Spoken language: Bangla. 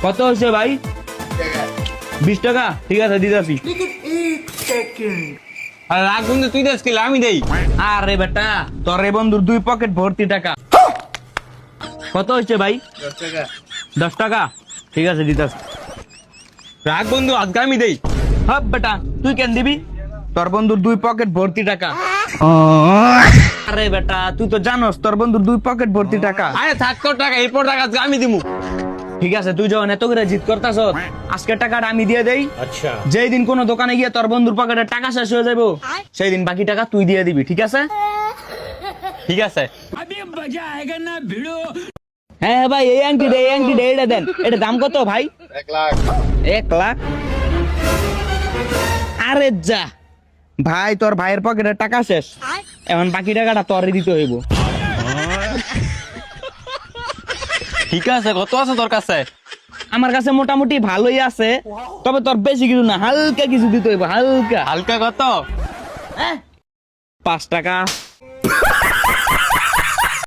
কত হয়েছে ভাই? 20 টাকা, ঠিক আছে দিতেছি। আর রাগ বন্ধু তুই দেশ কিলা আমি দেই। আরে বেটা তোর এ বন্ধুর 2 পকেট ভর্তি টাকা। কত হয়েছে ভাই? 10 টাকা, ঠিক আছে দিতেছি। রাগ বন্ধু আজকে আমি দেই। হ্যাঁ বেটা তুই কেন দিবি? তোর বন্ধুর 2 পকেট ভর্তি টাকা। আরে বেটা তুই তো জানোস তোর বন্ধুর 2 পকেট ভর্তি টাকা। আরে থাক তোর টাকা, এরপর টাকা আজকে আমি দিমু। ঠিক আছে তুই যখন এত করে জিদ করতাস, আজকে টাকাটা আমি দিয়ে দেই। আচ্ছা যেই দিন কোন দোকানে গিয়ে তোর বন্ধুর পকেটে টাকা শেষ হয়ে যাবো, সেই দিন বাকি টাকা তুই দিয়ে দিবি, ঠিক আছে? ঠিক আছে। হ্যাঁ ভাই এই আংটিটা এটা দেন। এটা দাম কত ভাই? 1 লাখ। 1 লাখ? আরে যা ভাই, তোর ভাইয়ের পকেটে টাকা শেষ, এখন বাকি টাকাটা তোরই দিতে হইব। ঠিক আছে, কত আছে তোর কাছে? আমার কাছে মোটামুটি ভালোই আছে, তবে তোর বেশি কিছু না, হালকা কিছু দিতে হইব, হালকা। হালকা কত? 5 টাকা।